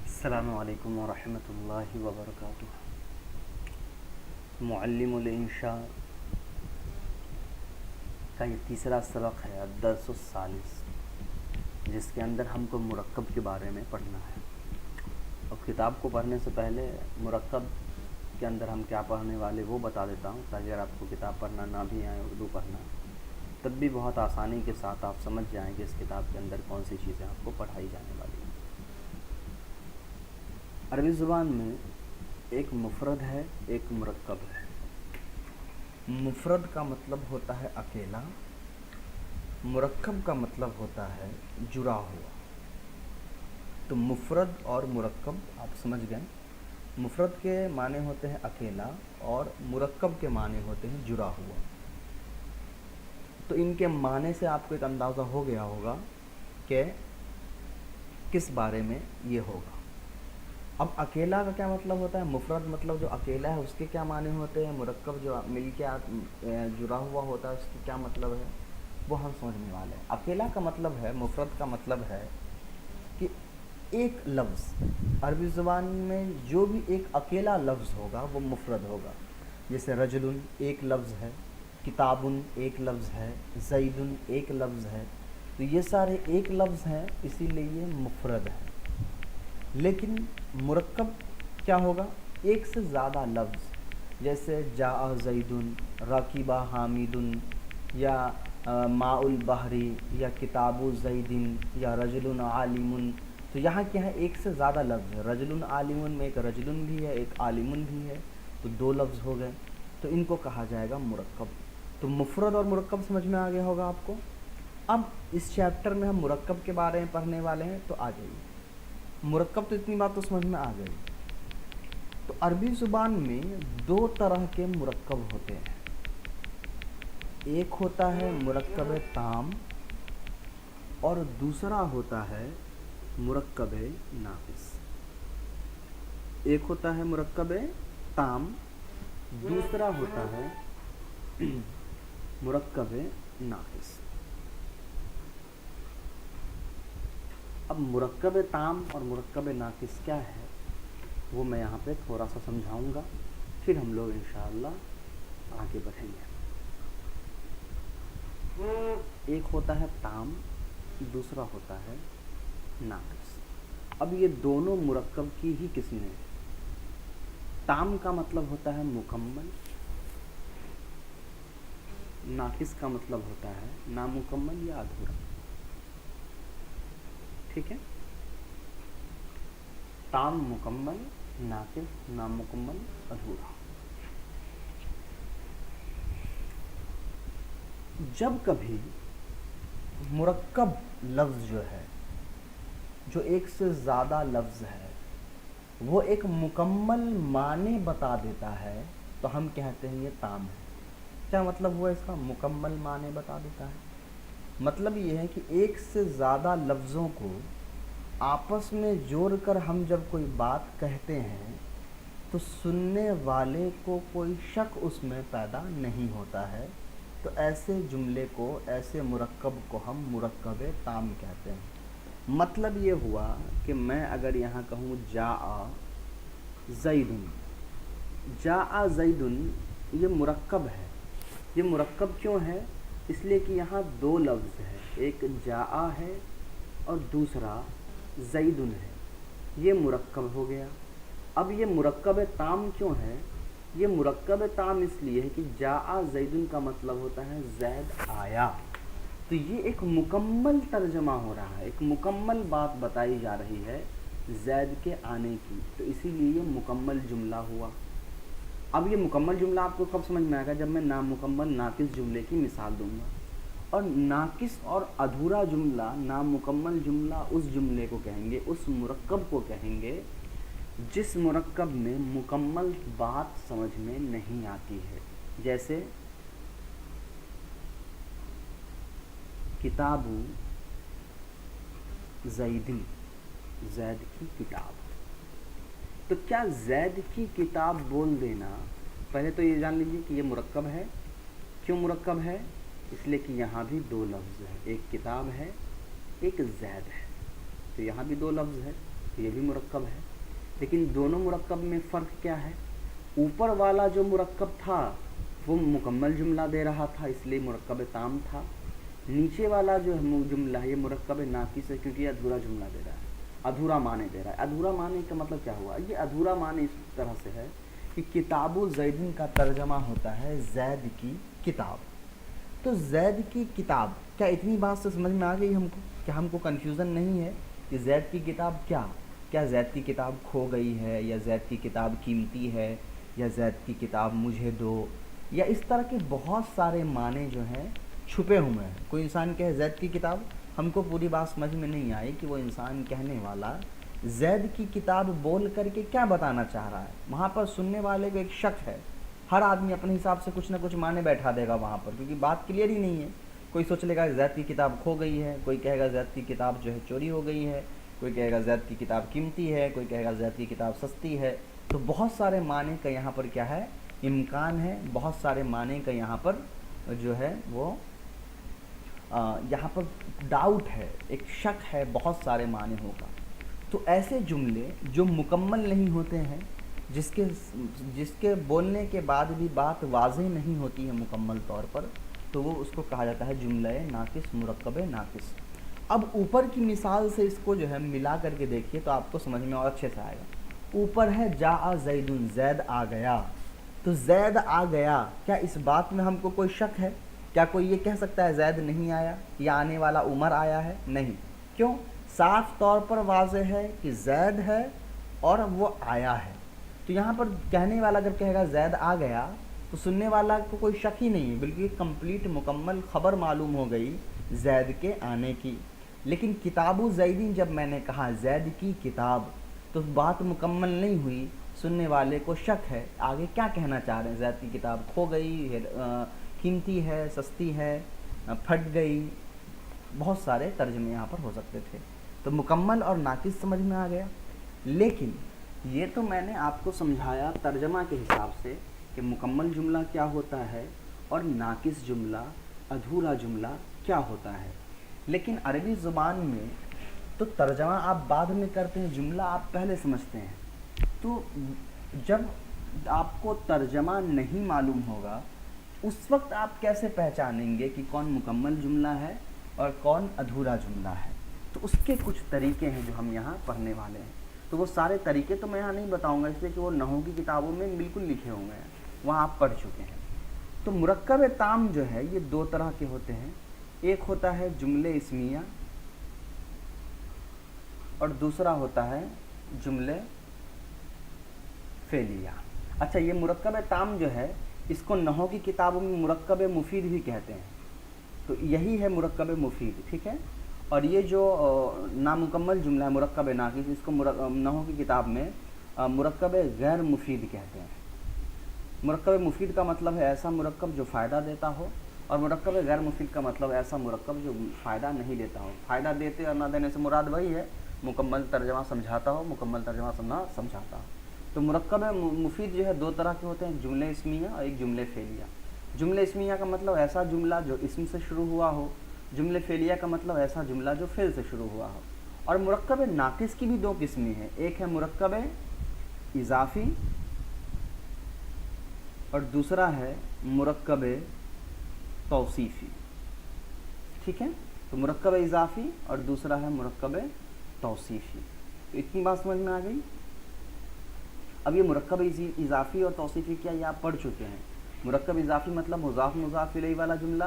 السلام علیکم ورحمۃ اللہ وبرکاتہ۔ معلم الانشاء کا یہ تیسرا سبق ہے، الدرس الثالث، جس کے اندر ہم کو مرکب کے بارے میں پڑھنا ہے۔ اور کتاب کو پڑھنے سے پہلے مرکب کے اندر ہم کیا پڑھنے والے وہ بتا دیتا ہوں، تاکہ اگر آپ کو کتاب پڑھنا نہ بھی آئے، اردو پڑھنا، تب بھی بہت آسانی کے ساتھ آپ سمجھ جائیں کہ اس کتاب کے اندر کون سی چیزیں آپ کو پڑھائی جانے والی ہیں۔ عربی زبان میں ایک مفرد ہے، ایک مرکب ہے۔ مفرد کا مطلب ہوتا ہے اکیلا، مرکب کا مطلب ہوتا ہے جڑا ہوا۔ تو مفرد اور مرکب آپ سمجھ گئے۔ مفرد کے معنی ہوتے ہیں اکیلا اور مرکب کے معنی ہوتے ہیں جڑا ہوا۔ تو ان کے معنی سے آپ کو ایک اندازہ ہو گیا ہوگا کہ کس بارے میں یہ ہوگا۔ اب اکیلا کا کیا مطلب ہوتا ہے؟ مفرد مطلب جو اکیلا ہے اس کے کیا معنی ہوتے ہیں؟ مرکب جو مل کے جڑا ہوا ہوتا ہے اس کے کیا مطلب ہے؟ وہ ہم سمجھنے والے ہیں۔ اکیلا کا مطلب ہے، مفرد کا مطلب ہے کہ ایک لفظ، عربی زبان میں جو بھی ایک اکیلا لفظ ہوگا وہ مفرد ہوگا۔ جیسے رجل ایک لفظ ہے، کتاب ایک لفظ ہے، زید ایک لفظ ہے۔ تو یہ سارے ایک لفظ ہیں، اسی لیے یہ مفرد ہے۔ لیکن مرکب کیا ہوگا؟ ایک سے زیادہ لفظ، جیسے جاء زید، راکب حامد، یا ماء البحر، یا کتاب زید، یا رجل عالم۔ تو یہاں کیا ہے؟ ایک سے زیادہ لفظ ہے۔ رجل عالم میں ایک رجل بھی ہے، ایک عالم بھی ہے، تو دو لفظ ہو گئے، تو ان کو کہا جائے گا مرکب۔ تو مفرد اور مرکب سمجھ میں آ گیا ہوگا آپ کو۔ اب اس چیپٹر میں ہم مرکب کے بارے میں پڑھنے والے ہیں، تو آ جائیے۔ مرکب تو اتنی بات تو سمجھ میں آ گئی۔ تو عربی زبان میں دو طرح کے مرکب ہوتے ہیں۔ ایک ہوتا ہے مرکب تام اور دوسرا ہوتا ہے مرکب ناقص۔ ایک ہوتا ہے مرکب تام، دوسرا ہوتا ہے مرکب ناقص۔ اب مرکب تام اور مرکب ناقص کیا ہے وہ میں یہاں پہ تھوڑا سا سمجھاؤں گا، پھر ہم لوگ انشاءاللہ آگے بڑھیں گے۔ ایک ہوتا ہے تام، دوسرا ہوتا ہے ناقص۔ اب یہ دونوں مرکب کی ہی قسمیں ہیں۔ تام کا مطلب ہوتا ہے مکمل، ناقص کا مطلب ہوتا ہے نامکمل یا ادھورا۔ ٹھیک ہے؟ تام مکمل، ناقص نامکمل، ادھورا۔ جب کبھی مرکب لفظ جو ہے، جو ایک سے زیادہ لفظ ہے، وہ ایک مکمل معنی بتا دیتا ہے، تو ہم کہتے ہیں یہ تام ہے۔ کیا مطلب ہوا اس کا؟ مکمل معنی بتا دیتا ہے۔ مطلب یہ ہے کہ ایک سے زیادہ لفظوں کو آپس میں جوڑ کر ہم جب کوئی بات کہتے ہیں تو سننے والے کو کوئی شک اس میں پیدا نہیں ہوتا ہے، تو ایسے جملے کو، ایسے مرکب کو ہم مرکب تام کہتے ہیں۔ مطلب یہ ہوا کہ میں اگر یہاں کہوں جاء زید، جاء زید، یہ مرکب ہے۔ یہ مرکب کیوں ہے؟ اس لیے کہ یہاں دو لفظ ہے، ایک جاء ہے اور دوسرا زید ہے، یہ مرکب ہو گیا۔ اب یہ مرکب تام کیوں ہے؟ یہ مرکب تام اس لیے ہے کہ جاء زید کا مطلب ہوتا ہے زید آیا۔ تو یہ ایک مکمل ترجمہ ہو رہا ہے، ایک مکمل بات بتائی جا رہی ہے زید کے آنے کی، تو اسی لیے یہ مکمل جملہ ہوا۔ اب یہ مکمل جملہ آپ کو کب سمجھ میں آئے گا؟ جب میں نامکمل ناقص جملے کی مثال دوں گا۔ اور ناقص اور ادھورا جملہ، نامکمل جملہ اس جملے کو کہیں گے، اس مرکب کو کہیں گے جس مرکب میں مکمل بات سمجھ میں نہیں آتی ہے۔ جیسے کتاب زید، زید کی کتاب۔ تو کیا زید کی کتاب بول دینا، پہلے تو یہ جان لیجیے کہ یہ مرکب ہے۔ کیوں مرکب ہے؟ اس لیے کہ یہاں بھی دو لفظ ہیں، ایک کتاب ہے ایک زید ہے. تو یہاں بھی دو لفظ ہے تو یہ بھی مرکب ہے. لیکن دونوں مرکب میں فرق کیا ہے؟ اوپر والا جو مرکب تھا وہ مکمل جملہ دے رہا تھا اس لیے مرکب تام تھا. نیچے والا جو جملہ ہے یہ مرکب ناقص ہے کیونکہ یہ ادھورا جملہ دے رہا ہے, ادھورا معنی دے رہا ہے. ادھورا معنی کا مطلب کیا ہوا؟ یہ ادھورا معنی اس طرح سے ہے کہ کتاب زیدن کا ترجمہ ہوتا ہے زید کی کتاب. تو زید کی کتاب, کیا اتنی بات سے سمجھ میں آ گئی ہم کو کہ ہم کو کنفیوژن نہیں ہے کہ زید کی کتاب کیا زید کی کتاب کھو گئی ہے, یا زید کی کتاب قیمتی ہے, یا زید کی کتاب مجھے دو, یا اس طرح کے بہت سارے معنی جو ہیں چھپے ہوئے ہیں. کوئی انسان کہے زید کی کتاب, ہم کو پوری بات سمجھ میں نہیں آئی کہ وہ انسان کہنے والا زید کی کتاب بول کر کے کیا بتانا چاہ رہا ہے. وہاں پر سننے والے کو ایک شک ہے, ہر آدمی اپنے حساب سے کچھ نہ کچھ معنی بیٹھا دے گا وہاں پر, کیونکہ بات کلیئر ہی نہیں ہے. کوئی سوچ لے گا زید کی کتاب کھو گئی ہے, کوئی کہے گا زید کی کتاب جو ہے چوری ہو گئی ہے, کوئی کہے گا زید کی کتاب قیمتی ہے, کوئی کہے گا زید کی کتاب سستی ہے. تو بہت سارے معنی کا یہاں پر کیا ہے, امکان ہے. بہت سارے معنی کا یہاں پر جو ہے وہ یہاں پر ڈاؤٹ ہے, ایک شک ہے, بہت سارے معنی ہوگا. تو ایسے جملے جو مکمل نہیں ہوتے ہیں, جس کے بولنے کے بعد بھی بات واضح نہیں ہوتی ہے مکمل طور پر, تو وہ اس کو کہا جاتا ہے جملہ ناقص, مرکب ناقص. اب اوپر کی مثال سے اس کو جو ہے ملا کر کے دیکھیے تو آپ کو سمجھ میں اور اچھے سے آئے گا. اوپر ہے جاء زیدن, زید آ گیا. تو زید آ گیا, کیا اس بات میں ہم کو کوئی شک ہے؟ کیا کوئی یہ کہہ سکتا ہے زید نہیں آیا یا آنے والا عمر آیا ہے؟ نہیں. کیوں؟ صاف طور پر واضح ہے کہ زید ہے اور وہ آیا ہے. تو یہاں پر کہنے والا جب کہے گا زید آ گیا تو سننے والا کو کوئی شک ہی نہیں ہے, بلکہ کمپلیٹ مکمل خبر معلوم ہو گئی زید کے آنے کی. لیکن کتاب زیدین جب میں نے کہا زید کی کتاب, تو بات مکمل نہیں ہوئی, سننے والے کو شک ہے آگے کیا کہنا چاہ رہے ہیں. زید کی کتاب کھو گئی, قیمتی ہے, سستی ہے, پھٹ گئی, بہت سارے ترجمے یہاں پر ہو سکتے تھے. تو مکمل اور ناقص سمجھ میں آ گیا. لیکن یہ تو میں نے آپ کو سمجھایا ترجمہ کے حساب سے کہ مکمل جملہ کیا ہوتا ہے اور ناقص جملہ, ادھورا جملہ کیا ہوتا ہے. لیکن عربی زبان میں تو ترجمہ آپ بعد میں کرتے ہیں, جملہ آپ پہلے سمجھتے ہیں. تو جب آپ کو ترجمہ نہیں معلوم ہوگا اس وقت آپ کیسے پہچانیں گے کہ کون مکمل جملہ ہے اور کون ادھورا جملہ ہے؟ تو اس کے کچھ طریقے ہیں جو ہم یہاں پڑھنے والے ہیں. تو وہ سارے طریقے تو میں یہاں نہیں بتاؤں گا, اس لیے کہ وہ نحو کی کتابوں میں بالکل لکھے ہوئے ہیں, وہاں آپ پڑھ چکے ہیں. تو مرکب تام جو ہے یہ دو طرح کے ہوتے ہیں. ایک ہوتا ہے جملے اسمیہ اور دوسرا ہوتا ہے جملے فعلیہ. اچھا, یہ مرکب تام جو ہے اس کو نحو کی کتابوں میں مرکب مفید بھی کہتے ہیں. تو یہی ہے مرکب مفید, ٹھیک ہے. اور یہ جو نامکمل جملہ ہے مرکب ناقص, اس کو نحو کی کتاب میں مرکب غیر مفید کہتے ہیں. مرکب مفید کا مطلب ہے ایسا مرکب جو فائدہ دیتا ہو, اور مرکب غیر مفید کا مطلب ایسا مرکب جو فائدہ نہیں دیتا ہو. فائدہ دیتے اور نہ دینے سے مراد وہی ہے, مکمل ترجمہ سمجھاتا ہو, مکمل ترجمہ سمجھاتا ہو. تو مرکب مفید جو ہے دو طرح کے ہوتے ہیں, ایک جملے اسمیہ اور ایک جملے فعلیہ. جملے اسمیہ کا مطلب ایسا جملہ جو اسم سے شروع ہوا ہو, جملے فعلیہ کا مطلب ایسا جملہ جو فعل سے شروع ہوا ہو. اور مرکب ناقص کی بھی دو قسمیں ہیں, ایک ہے مرکب اضافی اور دوسرا ہے مرکب توصیفی, ٹھیک ہے. تو مرکب اضافی اور دوسرا ہے مرکب توصیفی. تو اتنی بات سمجھ میں آ گئی. اب یہ مرکب اضافی اور توصیفی کیا, یہ آپ پڑھ چکے ہیں. مرکب اضافی مطلب مضاف مضاف الیہ والا جملہ,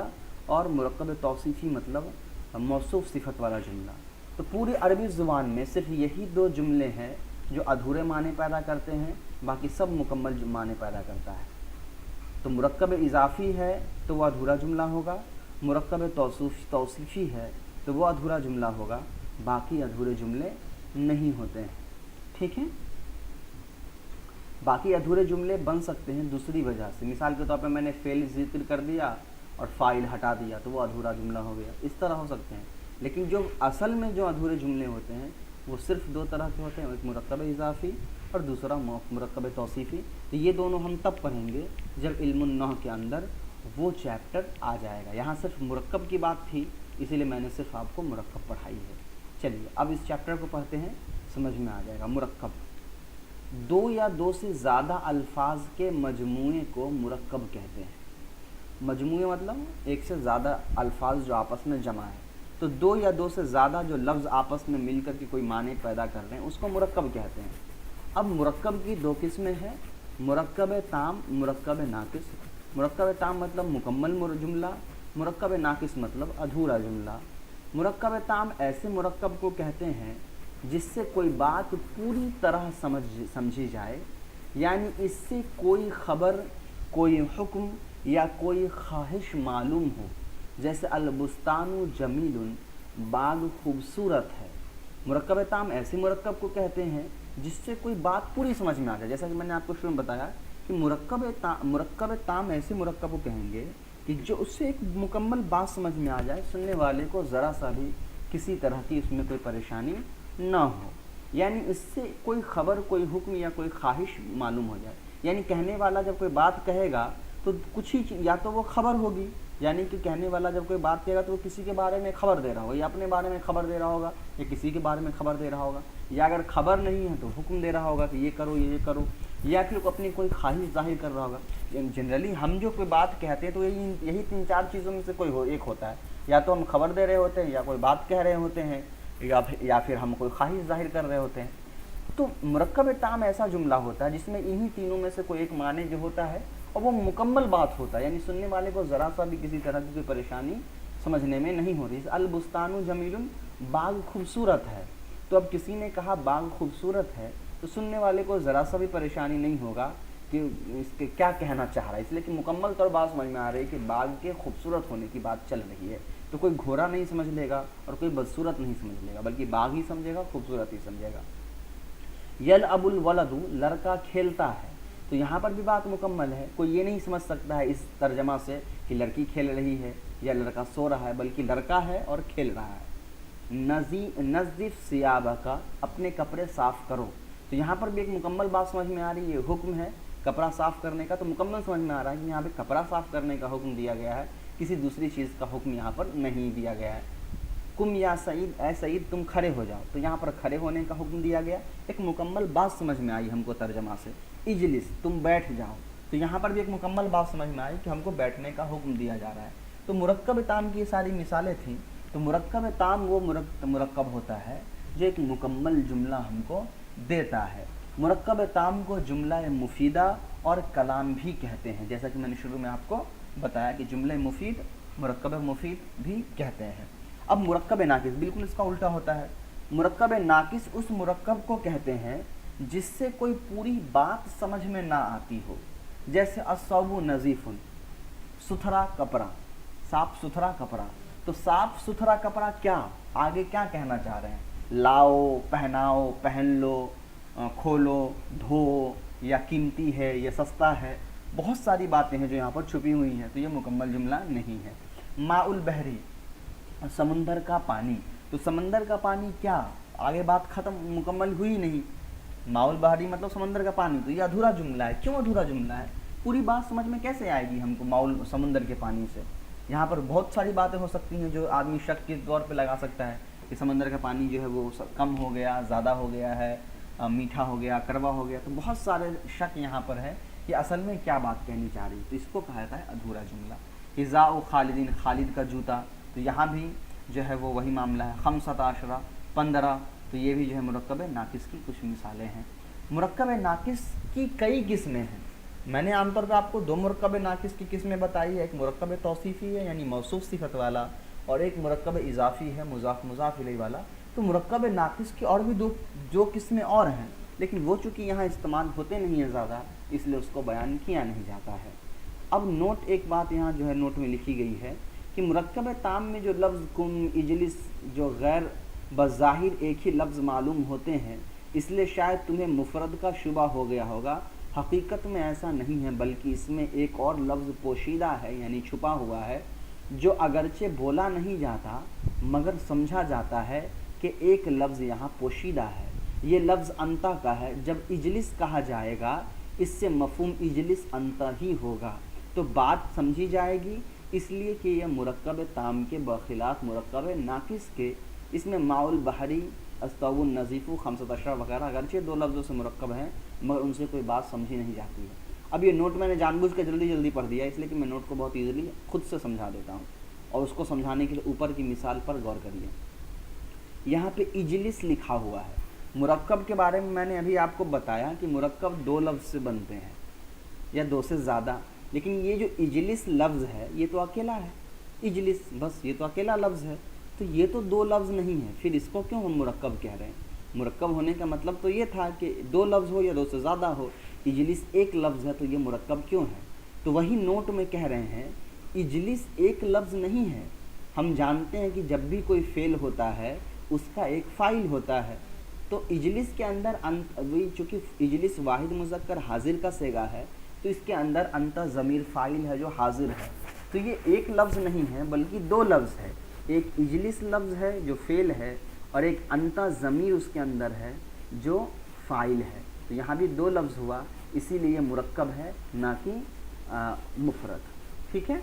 اور مرکب توصیفی مطلب موصوف صفت والا جملہ. تو پوری عربی زبان میں صرف یہی دو جملے ہیں جو ادھورے معنی پیدا کرتے ہیں, باقی سب مکمل معنی پیدا کرتا ہے. تو مرکب اضافی ہے تو وہ ادھورا جملہ ہوگا, مرکب توصیفی ہے تو وہ ادھورا جملہ ہوگا, باقی ادھورے جملے نہیں ہوتے ہیں, ٹھیک ہے. باقی ادھورے جملے بن سکتے ہیں دوسری وجہ سے. مثال کے طور پہ میں نے فعل ذکر کر دیا اور فاعل ہٹا دیا تو وہ ادھورا جملہ ہو گیا, اس طرح ہو سکتے ہیں. لیکن جو اصل میں جو ادھورے جملے ہوتے ہیں وہ صرف دو طرح کے ہوتے ہیں, ایک مرکب اضافی اور دوسرا مرکب توصیفی. تو یہ دونوں ہم تب پڑھیں گے جب علم النحو کے اندر وہ چیپٹر آ جائے گا. یہاں صرف مرکب کی بات تھی اسی لیے میں نے صرف آپ کو مرکب پڑھائی ہے۔ چلیے اب اس چیپٹر کو پڑھتے ہیں، سمجھ میں آ جائے گا۔ مرکب، دو یا دو سے زیادہ الفاظ کے مجموعے کو مرکب کہتے ہیں۔ مجموعے مطلب ایک سے زیادہ الفاظ جو آپس میں جمع ہے، تو دو یا دو سے زیادہ جو لفظ آپس میں مل کر کے کوئی معنی پیدا کر رہے ہیں اس کو مرکب کہتے ہیں۔ اب مرکب کی دو قسمیں ہیں، مرکب تام، مرکب ناقص۔ مرکب تام مطلب مکمل جملہ، مرکب ناقص مطلب ادھورا جملہ۔ مرکب تام ایسے مرکب کو کہتے ہیں جس سے کوئی بات پوری طرح سمجھی جائے، یعنی اس سے کوئی خبر، کوئی حکم یا کوئی خواہش معلوم ہو، جیسے البستان جمیل، باغ خوبصورت ہے۔ مرکب تام ایسے مرکب کو کہتے ہیں جس سے کوئی بات پوری سمجھ میں آ جائے، جیسا کہ میں نے آپ کو شروع میں بتایا کہ مرکب تام ایسے مرکب کو کہیں گے کہ جو اس سے ایک مکمل بات سمجھ میں آ جائے، سننے والے کو ذرا سا بھی کسی طرح کی اس میں کوئی پریشانی نہ ہو، یعنی اس سے کوئی خبر، کوئی حکم یا کوئی خواہش معلوم ہو جائے۔ یعنی کہنے والا جب کوئی بات کہے گا تو کچھ ہی یا تو وہ خبر ہوگی، یعنی کہ کہنے والا جب کوئی بات کہے گا تو وہ کسی کے بارے میں خبر دے رہا ہوگا، یا اپنے بارے میں خبر دے رہا ہوگا، یا کسی کے بارے میں خبر دے رہا ہوگا، یا اگر خبر نہیں ہے تو حکم دے رہا ہوگا کہ یہ کرو یہ کرو، یا پھر اپنی کوئی خواہش ظاہر کر رہا ہوگا۔ جنرلی ہم جو کوئی بات کہتے ہیں تو یہی تین چار چیزوں میں سے کوئی ایک ہوتا ہے، یا تو ہم خبر دے رہے ہوتے ہیں، یا کوئی بات کہہ رہے ہوتے ہیں، یا پھر ہم کوئی خواہش ظاہر کر رہے ہوتے ہیں۔ تو مرکب تام ایسا جملہ ہوتا ہے جس میں انہی تینوں میں سے کوئی ایک معنی جو ہوتا ہے اور وہ مکمل بات ہوتا ہے، یعنی سننے والے کو ذرا سا بھی کسی طرح کی کوئی پریشانی سمجھنے میں نہیں ہو رہی۔ البستان جمیل، باغ خوبصورت ہے، تو اب کسی نے کہا باغ خوبصورت ہے تو سننے والے کو ذرا سا بھی پریشانی نہیں ہوگا کہ اس کے کیا کہنا چاہ رہا ہے، اس لیے کہ مکمل طور بات سمجھ میں آ رہی ہے کہ باغ کے خوبصورت ہونے کی بات چل رہی ہے۔ تو کوئی گھوڑا نہیں سمجھ لے گا اور کوئی بدصورت نہیں سمجھ لے گا، بلکہ باغ ہی سمجھے گا، خوبصورت ہی سمجھے گا۔ یلعب الولد، لڑکا کھیلتا ہے، تو یہاں پر بھی بات مکمل ہے۔ کوئی یہ نہیں سمجھ سکتا ہے اس ترجمہ سے کہ لڑکی کھیل رہی ہے یا لڑکا سو رہا ہے، بلکہ لڑکا ہے اور کھیل رہا ہے۔ نظف ثیابک، اپنے کپڑے صاف کرو، تو یہاں پر بھی ایک مکمل بات سمجھ میں آ رہی ہے، حکم ہے کپڑا صاف کرنے کا، تو مکمل سمجھ میں آ رہا ہے کہ یہاں پہ کپڑا صاف کرنے کا حکم دیا گیا ہے، کسی دوسری چیز کا حکم یہاں پر نہیں دیا گیا ہے۔ کم یا سعید، اے سعید تم کھڑے ہو جاؤ، تو یہاں پر کھڑے ہونے کا حکم دیا گیا، ایک مکمل بات سمجھ میں آئی ہم کو ترجمہ سے۔ اجلس، تم بیٹھ جاؤ، تو یہاں پر بھی ایک مکمل بات سمجھ میں آئی کہ ہم کو بیٹھنے کا حکم دیا جا رہا ہے۔ تو مرکب تام کی یہ ساری مثالیں تھیں۔ تو مرکب تام وہ مرکب ہوتا ہے جو ایک مکمل جملہ ہم کو دیتا ہے۔ مرکب تام کو جملہ مفیدہ اور کلام بھی کہتے ہیں، جیسا کہ میں نے شروع میں آپ کو بتایا کہ جملہ مفید، مرکب مفید بھی کہتے ہیں۔ اب مرکب ناقص بالکل اس کا الٹا ہوتا ہے۔ مرکب ناقص اس مرکب کو کہتے ہیں جس سے کوئی پوری بات سمجھ میں نہ آتی ہو، جیسے الثوب نظیف، ستھرا کپڑا، صاف ستھرا کپڑا۔ تو صاف ستھرا کپڑا کیا، آگے کیا کہنا چاہ رہے ہیں؟ لاؤ، پہناؤ، پہن لو، کھولو، دھو، یا قیمتی ہے، یا سستا ہے، بہت ساری باتیں ہیں جو یہاں پر چھپی ہوئی ہیں، تو یہ مکمل جملہ نہیں ہے۔ ماء البحری، سمندر کا پانی، تو سمندر کا پانی کیا، آگے بات ختم، مکمل ہوئی نہیں۔ ماء البحری مطلب سمندر کا پانی، تو یہ ادھورا جملہ ہے۔ کیوں ادھورا جملہ ہے؟ پوری بات سمجھ میں کیسے آئے گی ہم کو سمندر کے پانی سے؟ یہاں پر بہت ساری باتیں ہو سکتی ہیں جو آدمی شک کے طور پہ لگا سکتا ہے کہ سمندر کا پانی جو ہے وہ کم ہو گیا، زیادہ ہو گیا ہے، میٹھا ہو گیا، کڑوا ہو گیا، تو بہت سارے شک یہاں پر ہے کہ اصل میں کیا بات کہنی چاہ رہی ہے، تو اس کو کہا جاتا ہے ادھورا جملہ۔ حذاء خالدین، خالد کا جوتا، تو یہاں بھی جو ہے وہ وہی معاملہ ہے۔ 15، 15، تو یہ بھی جو ہے مرکب ناقص کی کچھ مثالیں ہیں۔ مرکب ناقص کی کئی قسمیں ہیں۔ میں نے عام طور پہ آپ کو دو مرکب ناقص کی قسمیں بتائی ہے، ایک مرکب توصیفی ہے یعنی موصوف صفت والا، اور ایک مرکب اضافی ہے مضاف مضاف الیہ والا۔ تو مرکب ناقص کی اور بھی دو قسمیں اور ہیں، لیکن وہ چونکہ یہاں استعمال ہوتے نہیں ہیں زیادہ، اس لیے اس کو بیان کیا نہیں جاتا ہے۔ اب نوٹ، ایک بات یہاں جو ہے نوٹ میں لکھی گئی ہے کہ مرکب تام میں جو لفظ کم، اجلس، جو غیر بظاہر ایک ہی لفظ معلوم ہوتے ہیں، اس لیے شاید تمہیں مفرد کا شبہ ہو گیا ہوگا۔ حقیقت میں ایسا نہیں ہے، بلکہ اس میں ایک اور لفظ پوشیدہ ہے یعنی چھپا ہوا ہے، جو اگرچہ بولا نہیں جاتا مگر سمجھا جاتا ہے کہ ایک لفظ یہاں پوشیدہ ہے۔ یہ لفظ انتا کا ہے۔ جب اجلس کہا جائے گا اس سے مفہوم اجلس انتا ہی ہوگا، تو بات سمجھی جائے گی۔ اس لیے کہ یہ مرکب تام کے بخلاف مرکب ناقص کے، اس میں ماء البحری، استو النظیف، خمسۃ عشر وغیرہ اگرچہ دو لفظوں سے مرکب ہیں مگر ان سے کوئی بات سمجھی نہیں جاتی ہے۔ اب یہ نوٹ میں نے جان بوجھ کے جلدی پڑھ دیا اس لیے کہ میں نوٹ کو بہت ایزیلی خود سے سمجھا دیتا ہوں، اور اس کو سمجھانے کے لیے اوپر کی مثال پر غور کریے۔ یہاں پہ اجلس لکھا ہوا ہے۔ مرکب کے بارے میں نے ابھی آپ کو بتایا کہ مرکب دو لفظ سے بنتے ہیں یا دو سے زیادہ، لیکن یہ جو اجلس لفظ ہے یہ تو اکیلا ہے، اجلس بس یہ تو اکیلا لفظ ہے، تو یہ تو دو لفظ نہیں ہے، پھر اس کو کیوں ہم مرکب کہہ رہے ہیں؟ مرکب ہونے کا مطلب تو یہ تھا کہ دو لفظ ہو یا دو سے زیادہ ہو، اجلس ایک لفظ ہے تو یہ مرکب کیوں ہے؟ تو وہی نوٹ میں کہہ رہے ہیں اجلس ایک لفظ نہیں ہے۔ ہم جانتے ہیں کہ جب بھی کوئی فعل ہوتا ہے اس کا ایک فاعل ہوتا ہے، تو اجلس کے اندر چونکہ اجلس واحد مذکر حاضر کا صیغہ ہے تو اس کے اندر انت ضمیر فاعل ہے جو حاضر ہے، تو یہ ایک لفظ نہیں ہے بلکہ دو لفظ ہے، ایک اجلس لفظ ہے جو فعل ہے اور ایک انت ضمیر اس کے اندر ہے جو فاعل ہے، تو یہاں بھی دو لفظ ہوا، اسی لیے مرکب ہے نہ کہ مفرد۔ ٹھیک ہے،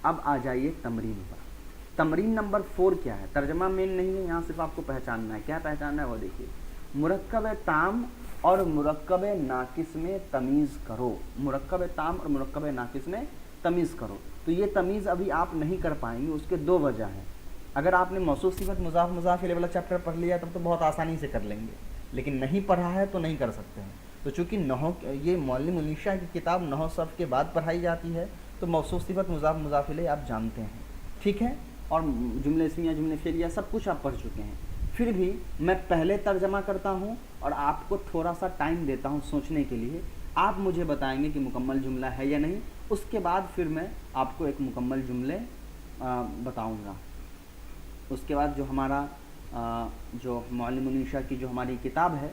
اب آ جائیے تمرین پر۔ تمرین نمبر 4 کیا ہے؟ ترجمہ مین نہیں ہے، یہاں صرف آپ کو پہچاننا ہے۔ کیا پہچاننا ہے وہ دیکھیے، مرکب تام اور مرکب ناقص میں تمیز کرو۔ مرکب تام اور مرکب ناقص میں تمیز کرو، تو یہ تمیز ابھی آپ نہیں کر پائیں گے، اس کے دو وجہ ہیں۔ اگر آپ نے موصوف صفت مضاف مضاف الیہ والا چیپٹر پڑھ لیا تب تو بہت آسانی سے کر لیں گے، لیکن نہیں پڑھا ہے تو نہیں کر سکتے ہیں۔ تو چونکہ نحو یہ معلم منیشا کی کتاب نحو صرف کے بعد پڑھائی جاتی ہے تو موصوف صفت مضاف مضاف الیہ آپ جانتے ہیں، ٹھیک ہے، اور جملے اسمیہ جملے فعلیہ سب کچھ آپ پڑھ چکے ہیں۔ پھر بھی میں پہلے ترجمہ کرتا ہوں اور آپ کو تھوڑا سا ٹائم دیتا ہوں سوچنے کے لیے، آپ مجھے بتائیں گے کہ مکمل جملہ ہے یا نہیں، اس کے بعد پھر میں آپ کو ایک مکمل جملے بتاؤں گا۔ اس کے بعد جو ہمارا جو معلم منیشا کی جو ہماری کتاب ہے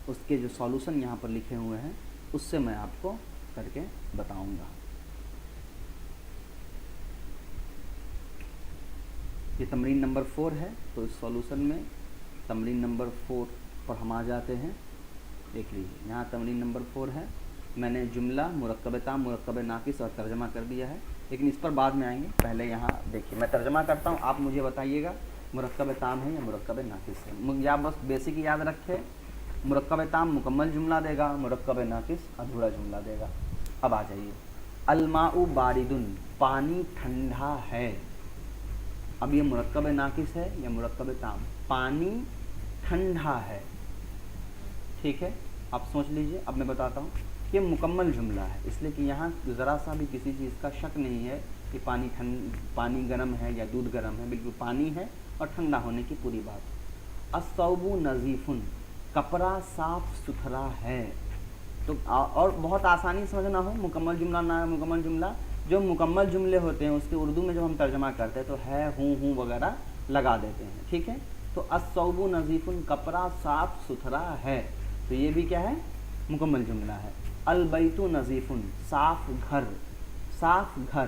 اس کے جو سولوشن یہاں پر لکھے ہوئے ہیں اس سے میں آپ کو کر کے بتاؤں گا۔ یہ تمرین نمبر 4 ہے، تو اس سولوشن میں تمرین نمبر 4 پر ہم آ جاتے ہیں۔ دیکھ لیجیے یہاں تمرین نمبر 4 ہے، میں نے جملہ مرکب تام مرکب ناقص اور ترجمہ کر دیا ہے، لیکن اس پر بعد میں آئیں گے۔ پہلے یہاں دیکھیے میں ترجمہ کرتا ہوں، آپ مجھے بتائیے گا مرکب تام ہے یا مرکب ناقص ہے۔ یا بس بیسک یاد رکھے، مرکب تام مکمل جملہ دے گا، مرکب ناقص ادھورا جملہ دے گا۔ اب آ جائیے، الماء باردن، پانی ٹھنڈا ہے۔ اب یہ مرکب ناقص ہے یا مرکب تام؟ پانی ٹھنڈا ہے، ٹھیک ہے، آپ سوچ لیجئے۔ اب میں بتاتا ہوں، یہ مکمل جملہ ہے اس لیے کہ یہاں ذرا سا بھی کسی چیز کا شک نہیں ہے کہ پانی گرم ہے یا دودھ گرم ہے، بالکل پانی ہے اور ٹھنڈا ہونے کی پوری بات۔ الثوب نظیف، کپڑا صاف ستھرا ہے۔ تو اور بہت آسانی سمجھنا ہو مکمل جملہ نہ مکمل جملہ، جو مکمل جملے ہوتے ہیں اس کے اردو میں جب ہم ترجمہ کرتے ہیں تو ہے ہوں وغیرہ لگا دیتے ہیں، ٹھیک ہے۔ تو الثوب نظیف، کپڑا صاف ستھرا ہے، تو یہ بھی کیا ہے؟ مکمل جملہ ہے۔ البیت نظیف، صاف گھر، صاف گھر،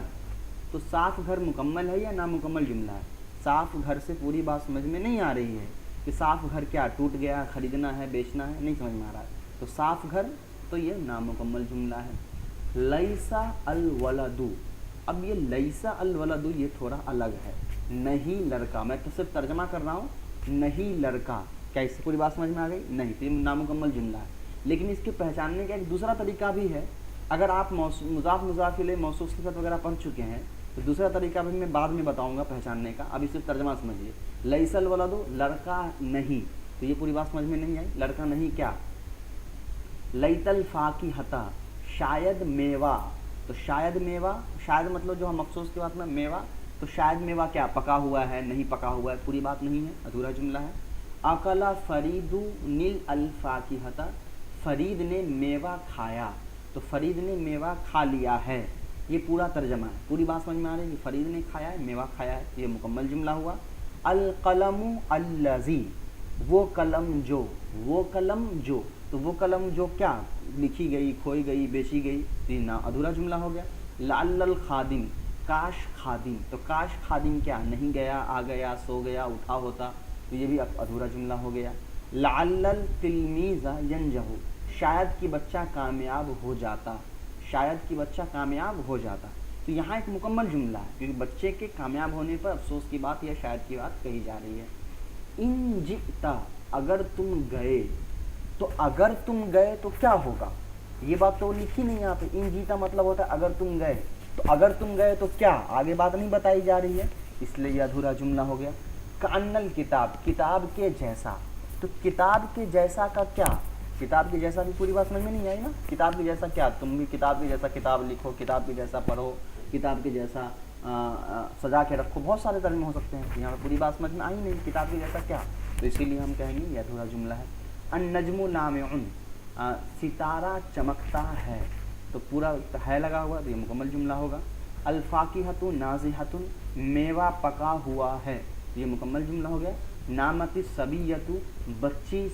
تو صاف گھر مکمل ہے یا نامکمل جملہ ہے؟ صاف گھر سے پوری بات سمجھ میں نہیں آ رہی ہے کہ صاف گھر کیا ٹوٹ گیا، خریدنا ہے، بیچنا ہے، نہیں سمجھ میں آ رہا ہے، تو صاف گھر تو یہ نامکمل جملہ ہے۔ لیسا الولد، اب یہ لیسا الولد یہ تھوڑا الگ ہے، نہیں لڑکا، میں تو صرف ترجمہ کر رہا ہوں، نہیں لڑکا، کیا اس سے پوری بات سمجھ میں آ گئی؟ نہیں، تو یہ نامکمل جملہ ہے۔ لیکن اس کے پہچاننے کا ایک دوسرا طریقہ بھی ہے، اگر آپ مضاف مضاف الیہ موصوف صفت وغیرہ پڑھ چکے ہیں تو دوسرا طریقہ بھی میں بعد میں بتاؤں گا پہچاننے کا، ابھی صرف ترجمہ سمجھیے۔ لیس الولد، لڑکا نہیں، تو یہ پوری بات سمجھ میں نہیں آئی، لڑکا نہیں کیا؟ لیت الفاکہۃ، شاید میوہ، تو شاید میوہ، شاید مطلب جو ہم مخصوص کی بات میں میوہ، تو شاید میوہ کیا پکا ہوا ہے، نہیں پکا ہوا ہے، پوری بات نہیں ہے، ادھورا جملہ ہے۔ اکل فرید نیل الفاکہۃ، فرید نے میوہ کھایا، تو فرید نے میوہ کھا لیا ہے، یہ پورا ترجمہ ہے، پوری بات سمجھ میں آ رہی ہے کہ فرید نے کھایا ہے، میوہ کھایا ہے، یہ مکمل جملہ ہوا۔ القلم الذی، وہ قلم جو، وہ قلم جو، تو وہ قلم جو کیا لکھی گئی، کھوئی گئی، بیچی گئی، تو یہ ادھورا جملہ ہو گیا۔ لعل الخادم، کاش خادم، تو کاش خادم کیا نہیں گیا، آ گیا، سو گیا، اٹھا ہوتا، تو یہ بھی ادھورا جملہ ہو گیا۔ لعل التلمیذ ینجح، شاید کہ بچہ کامیاب ہو جاتا، شاید کہ بچہ کامیاب ہو جاتا، تو یہاں ایک مکمل جملہ ہے کیونکہ بچے کے کامیاب ہونے پر افسوس کی بات یا شاید کی بات کہی جا رہی ہے. ان جئتا اگر تم گئے, تو اگر تم گئے تو کیا ہوگا, یہ بات تو لکھی نہیں یہاں پہ. ان جیتا مطلب ہوتا ہے اگر تم گئے, تو اگر تم گئے تو کیا, آگے بات نہیں بتائی جا رہی ہے, اس لیے یہ ادھورا جملہ ہو گیا. کأن الکتاب, کتاب کے جیسا, تو کتاب کے جیسا کا کیا, کتاب کے جیسا بھی پوری بات سمجھ میں نہیں آئی نا. کتاب کے جیسا کیا, تم بھی کتاب کے جیسا کتاب لکھو, کتاب کے جیسا پڑھو, کتاب کے جیسا سجا کے رکھو, بہت سارے ترجمے ہو سکتے ہیں. یہاں پہ پوری بات سمجھ میں آئی نہیں, کتاب کے جیسا کیا, تو اسی لیے ہم کہیں گے یہ ادھورا جملہ ہے. النجم لامع, ستارہ چمکتا ہے, تو پورا ہے لگا ہوا تو یہ مکمل جملہ ہوگا. الفاکہۃ ناضحۃ, میوہ پکا ہوا ہے, یہ مکمل جملہ ہو گیا. نامت الصبیۃ, بچی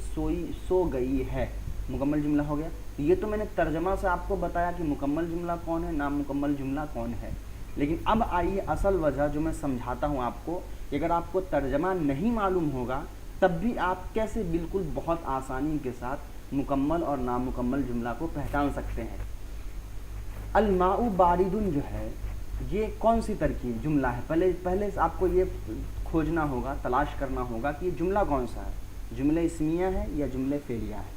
سو گئی ہے, مکمل جملہ ہو گیا. یہ تو میں نے ترجمہ سے آپ کو بتایا کہ مکمل جملہ کون ہے, نامکمل جملہ کون ہے. لیکن اب آئیے اصل وجہ جو میں سمجھاتا ہوں آپ کو, کہ اگر آپ کو ترجمہ نہیں معلوم ہوگا تب بھی آپ کیسے بالکل بہت آسانی کے ساتھ مکمل اور نامکمل جملہ کو پہچان سکتے ہیں. الماء باردن جو ہے یہ کون سی ترکیب جملہ ہے, پہلے آپ کو یہ کھوجنا ہوگا, تلاش کرنا ہوگا کہ یہ جملہ کون سا ہے, جملہ اسمیہ ہے یا جملہ فعلیہ ہے.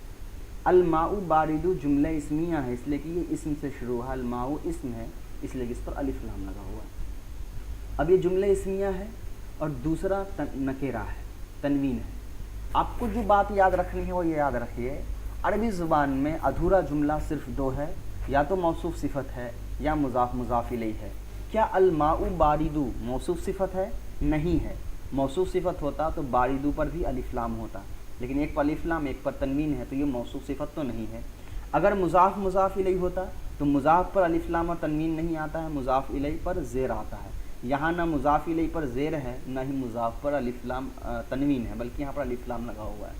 الماء بارد جملہ اسمیہ ہے اس لیے کہ یہ اسم سے شروع ہے, الماء اسم ہے اس لیے کہ اس پر الف لام لگا ہوا ہے. اب یہ جملہ اسمیہ ہے اور دوسرا نکرہ ہے, تنوین ہے. آپ کو جو بات یاد رکھنی ہے وہ یہ یاد رکھیے, عربی زبان میں ادھورا جملہ صرف دو ہے, یا تو موصوف صفت ہے یا مضاف مضاف الیہ ہے. کیا الماء باردو موصوف صفت ہے؟ نہیں ہے. موصوف صفت ہوتا تو باردو پر بھی الف لام ہوتا, لیکن ایک پر الف لام ایک پر تنوین ہے, تو یہ موصوف صفت تو نہیں ہے. اگر مضاف مضاف الیہ ہوتا تو مضاف پر الف لام اور تنوین نہیں آتا ہے, مضاف الیہ پر زیر آتا ہے. یہاں نہ مضاف الیہ پر زیر ہے نہ ہی مضاف پر الف لام تنوین ہے, بلکہ یہاں پر الف لام لگا ہوا ہے.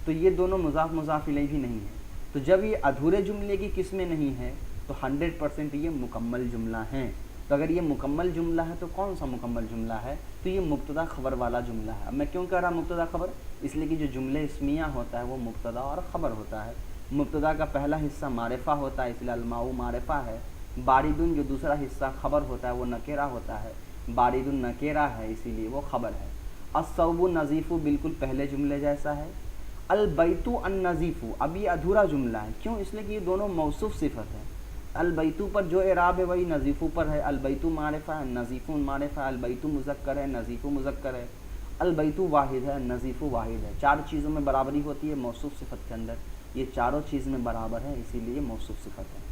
تو یہ دونوں مضاف مضاف الیہ بھی نہیں ہے. تو جب یہ ادھورے جملے کی قسمیں نہیں ہیں تو 100% یہ مکمل جملہ ہیں. تو اگر یہ مکمل جملہ ہے تو کون سا مکمل جملہ ہے, تو یہ مبتدا خبر والا جملہ ہے. اب میں کیوں کہہ رہا مبتدا خبر, اس لیے کہ جو جملہ اسمیہ ہوتا ہے وہ مبتدا اور خبر ہوتا ہے. مبتدا کا پہلا حصہ معرفہ ہوتا ہے اس لیے الماء معرفہ ہے. باردن جو دوسرا حصہ خبر ہوتا ہے وہ نکرہ ہوتا ہے, باردن نکرہ ہے اسی لیے وہ خبر ہے. الثوب نظیف بالکل پہلے جملے جیسا ہے. البیت النظیف, اب یہ ادھورا جملہ ہے, کیوں, اس لیے کہ یہ دونوں موصوف صفت ہے. البیتو پر جو اعراب ہے وہی نظیفو پر ہے. البیتو معرفہ ہے, نظیفو معرفہ ہے. البیتو مذکر ہے, نظیفو مذکر ہے. البیتو واحد ہے, نظیفو واحد ہے. چار چیزوں میں برابری ہوتی ہے موصوف صفت کے اندر, یہ چاروں چیز میں برابر ہے اسی لیے موصوف صفت ہے.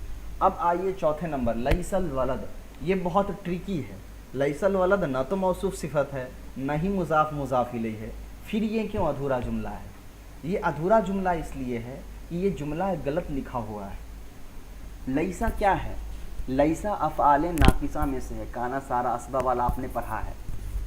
اب آئیے چوتھے نمبر, لیس الولد, یہ بہت ٹریکی ہے. لیس الولد نہ تو موصوف صفت ہے نہ ہی مضاف مضاف الیہ ہے, پھر یہ کیوں ادھورا جملہ ہے؟ یہ ادھورا جملہ اس لیے ہے کہ یہ جملہ غلط لکھا ہوا ہے. لیسا کیا ہے؟ لیسا افعال ناقصہ میں سے ہے. کانا سارا اسباب والا آپ نے پڑھا ہے.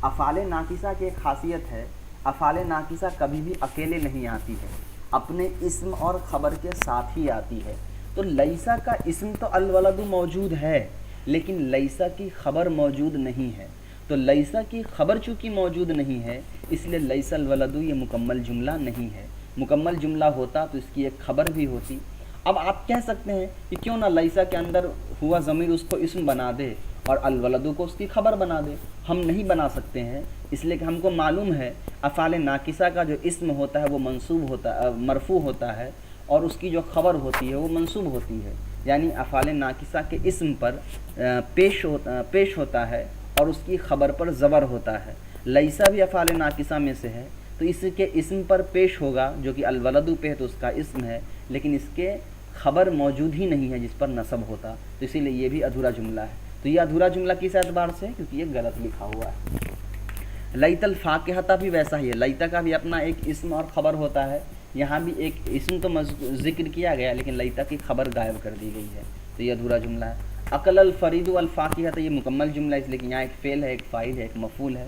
افعال ناقصہ کی ایک خاصیت ہے, افعال ناقصہ کبھی بھی اکیلے نہیں آتی ہے, اپنے اسم اور خبر کے ساتھ ہی آتی ہے. تو لیسا کا اسم تو الولد موجود ہے لیکن لیسا کی خبر موجود نہیں ہے. تو لیسا کی خبر چونکہ موجود نہیں ہے اس لیے لیس الولد یہ مکمل جملہ نہیں ہے. مکمل جملہ ہوتا تو اس کی ایک خبر بھی ہوتی. اب آپ کہہ سکتے ہیں کہ کیوں نہ لیسا کے اندر ہوا ضمیر اس کو اسم بنا دے اور الولد کو اس کی خبر بنا دے. ہم نہیں بنا سکتے ہیں اس لیے کہ ہم کو معلوم ہے افعال ناقصہ کا جو اسم ہوتا ہے وہ منصوب ہوتا ہے, مرفوع ہوتا ہے, اور اس کی جو خبر ہوتی ہے وہ منصوب ہوتی ہے. یعنی افعال ناقصہ کے اسم پر پیش ہوتا ہے اور اس کی خبر پر زبر ہوتا ہے. لیسا بھی افعال ناقصہ میں سے ہے تو اس کے اسم پر پیش ہوگا جو کہ الولد پہ ہے تو اس کا اسم ہے, لیکن اس کے خبر موجود ہی نہیں ہے جس پر نصب ہوتا, تو اسی لیے یہ بھی ادھورا جملہ ہے. تو یہ ادھورا جملہ کس اعتبار سے ہے؟ کیونکہ یہ غلط لکھا ہوا ہے. لیت الفاکہۃ بھی ویسا ہی ہے. لیتا کا بھی اپنا ایک اسم اور خبر ہوتا ہے, یہاں بھی ایک اسم تو ذکر کیا گیا لیکن لیتا کی خبر غائب کر دی گئی ہے, تو یہ ادھورا جملہ ہے. اکل الفرید الفاکہۃ یہ مکمل جملہ ہے اس لیے کہ یہاں ایک فعل ہے, ایک فاعل ہے, ایک مفعول ہے.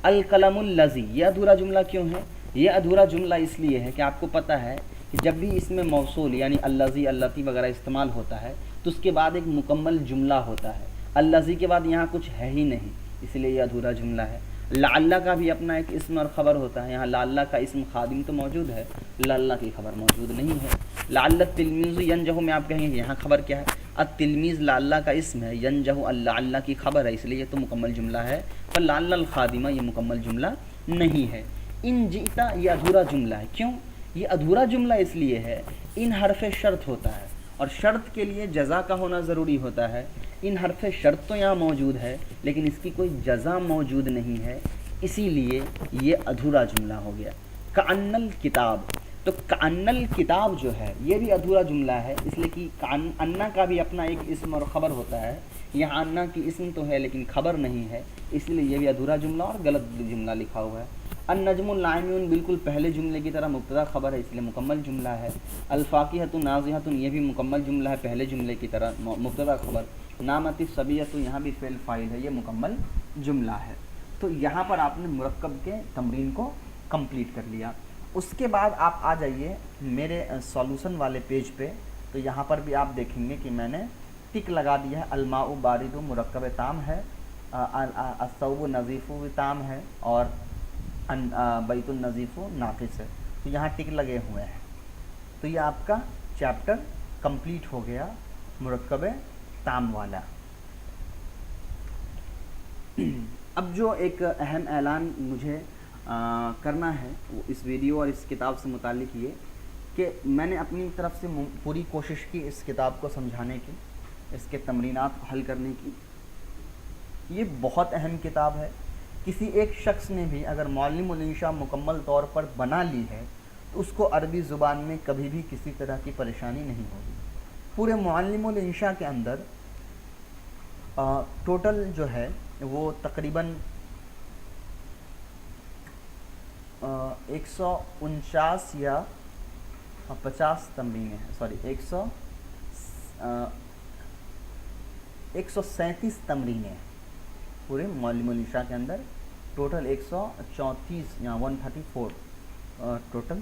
القلم الذی یہ ادھورا جملہ کیوں ہے؟ یہ ادھورا جملہ اس لیے ہے کہ آپ کو پتہ ہے کہ جب بھی اس میں موصول یعنی الذی اللتی وغیرہ استعمال ہوتا ہے تو اس کے بعد ایک مکمل جملہ ہوتا ہے. الذی کے بعد یہاں کچھ ہے ہی نہیں, اس لیے یہ ادھورا جملہ ہے. لعل کا بھی اپنا ایک اسم اور خبر ہوتا ہے, یہاں لعل کا اسم خادم تو موجود ہے, لعل کی خبر موجود نہیں ہے. لعل التلمیذ ینجح میں آپ کہیں گے یہاں خبر کیا ہے؟ التلمیذ لعلہ کا اسم ہے، ینجح اللعلہ کی خبر ہے، اس لیے یہ تو مکمل جملہ ہے، پر لعل الخادمہ یہ مکمل جملہ نہیں ہے۔ ان جئتا یہ ادھورا جملہ ہے، کیوں؟ یہ ادھورا جملہ اس لیے ہے، ان حرف شرط ہوتا ہے اور شرط کے لیے جزا کا ہونا ضروری ہوتا ہے۔ ان حرف شرط تو یہاں موجود ہے لیکن اس کی کوئی جزا موجود نہیں ہے، اسی لیے یہ ادھورا جملہ ہو گیا۔ کأن الکتاب، تو کأن الکتاب جو ہے یہ بھی ادھورا جملہ ہے، اس لیے کہ انا کا بھی اپنا ایک اسم اور خبر ہوتا ہے، یہاں انا کی اسم تو ہے لیکن خبر نہیں ہے، اس لیے یہ بھی ادھورا جملہ اور غلط جملہ لکھا ہوا ہے۔ النجم اللامعون بالکل پہلے جملے کی طرح مبتدا خبر ہے، اس لیے مکمل جملہ ہے۔ الفاقہۃ ناضحۃ یہ بھی مکمل جملہ ہے پہلے جملے کی طرح مبتدا خبر۔ نامت الصبیۃ یہاں بھی فعل فاعل ہے، یہ مکمل جملہ ہے۔ تو یہاں پر آپ نے مرکب کے تمرین کو کمپلیٹ کر لیا۔ اس کے بعد آپ آ جائیے میرے سولوشن والے پیج پہ، تو یہاں پر بھی آپ دیکھیں گے کہ میں نے ٹک لگا دیا ہے، الماء بارد مرکب تام ہے، الثوب نظیف تام ہے، اور بیت النظیف ناقص ہے، تو یہاں ٹک لگے ہوئے ہیں۔ تو یہ آپ کا چیپٹر کمپلیٹ ہو گیا مرکب تام والا۔ اب جو ایک اہم اعلان مجھے کرنا ہے وہ اس ویڈیو اور اس کتاب سے متعلق یہ کہ میں نے اپنی طرف سے پوری کوشش کی اس کتاب کو سمجھانے کی، اس کے تمرینات حل کرنے کی۔ یہ بہت اہم کتاب ہے، کسی ایک شخص نے بھی اگر معلم الانشاء مکمل طور پر بنا لی ہے تو اس کو عربی زبان میں کبھی بھی کسی طرح کی پریشانی نہیں ہوگی۔ پورے معلم الانشاء کے اندر ٹوٹل جو ہے وہ تقریباً 149 یا 50 تمرینیں ہیں، سوری 137 تمرینیں ہیں پورے معلم الانشاء کے اندر، ٹوٹل 134 یا 134 ٹوٹل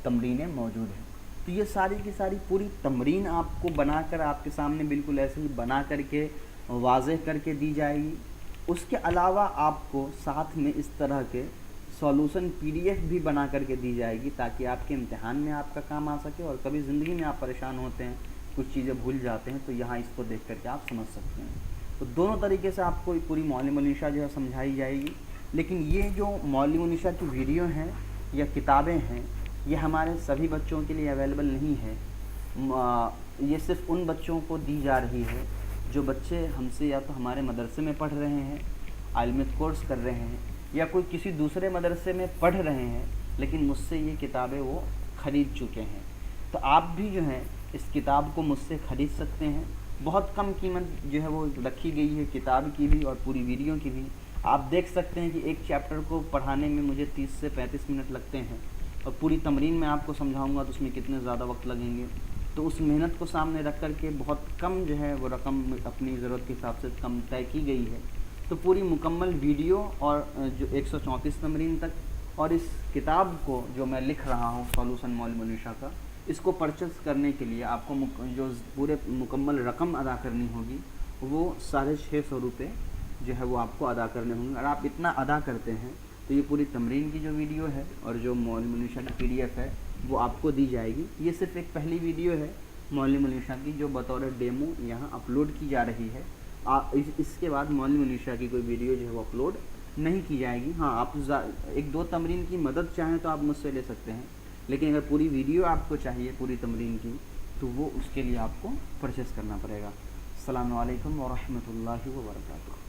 تمرینیں موجود ہیں۔ تو یہ ساری کی ساری پوری تمرین آپ کو بنا کر آپ کے سامنے بالکل ایسے ہی بنا کر کے واضح کر کے دی جائے گی۔ اس کے علاوہ آپ کو ساتھ میں اس طرح کے سولوشن PDF بھی بنا کر کے دی جائے گی تاکہ آپ کے امتحان میں آپ کا کام آ سکے، اور کبھی زندگی میں آپ پریشان ہوتے ہیں، کچھ چیزیں بھول جاتے ہیں، تو یہاں اس کو دیکھ کر کے آپ سمجھ سکتے ہیں۔ تو دونوں طریقے سے آپ کو پوری معلم الانشاء جو ہے سمجھائی جائے گی، لیکن یہ جو معلم الانشاء کی ویڈیو ہیں یا کتابیں ہیں یہ ہمارے سبھی بچوں کے لیے اویلیبل نہیں ہے، یہ صرف ان بچوں کو دی جا رہی ہے جو بچے ہم سے یا تو ہمارے مدرسے میں پڑھ رہے ہیں، عالمیت کورس کر رہے ہیں، یا کوئی کسی دوسرے مدرسے میں پڑھ رہے ہیں لیکن مجھ سے یہ کتابیں وہ خرید چکے ہیں۔ تو آپ بھی جو ہیں اس کتاب کو مجھ سے خرید سکتے ہیں، بہت کم قیمت جو ہے وہ رکھی گئی ہے کتاب کی بھی اور پوری ویڈیو کی بھی۔ آپ دیکھ سکتے ہیں کہ ایک چیپٹر کو پڑھانے میں مجھے 30 سے 35 منٹ لگتے ہیں، اور پوری تمرین میں آپ کو سمجھاؤں گا تو اس میں کتنے زیادہ وقت لگیں گے۔ تو اس محنت کو سامنے رکھ کر کے بہت کم جو ہے وہ رقم اپنی ضرورت کے حساب سے کم طے کی گئی ہے۔ تو پوری مکمل ویڈیو اور جو 134 تمرین تک اور اس کتاب کو جو میں لکھ رہا ہوں سولوشن معلم الانشاء کا، اس کو پرچیز کرنے کے لیے آپ کو جو پورے مکمل رقم ادا کرنی ہوگی وہ 650 روپے جو ہے وہ آپ کو ادا کرنے ہوں گے۔ اگر آپ اتنا ادا کرتے ہیں تو یہ پوری تمرین کی جو ویڈیو ہے اور جو معلم الانشاء کی PDF ہے وہ آپ کو دی جائے گی۔ یہ صرف ایک پہلی ویڈیو ہے معلم الانشاء کی جو بطور ڈیمو یہاں اپلوڈ کی جا رہی ہے۔ اس کے بعد معلم الانشاء کی کوئی ویڈیو جو ہے وہ اپلوڈ نہیں کی جائے گی۔ ہاں آپ ایک دو تمرین کی مدد چاہیں تو آپ مجھ سے لے سکتے ہیں، لیکن اگر پوری ویڈیو آپ کو چاہیے پوری تمرین کی تو وہ اس کے لیے آپ کو پرچیز کرنا پڑے گا۔ السلام علیکم ورحمۃ اللہ وبرکاتہ۔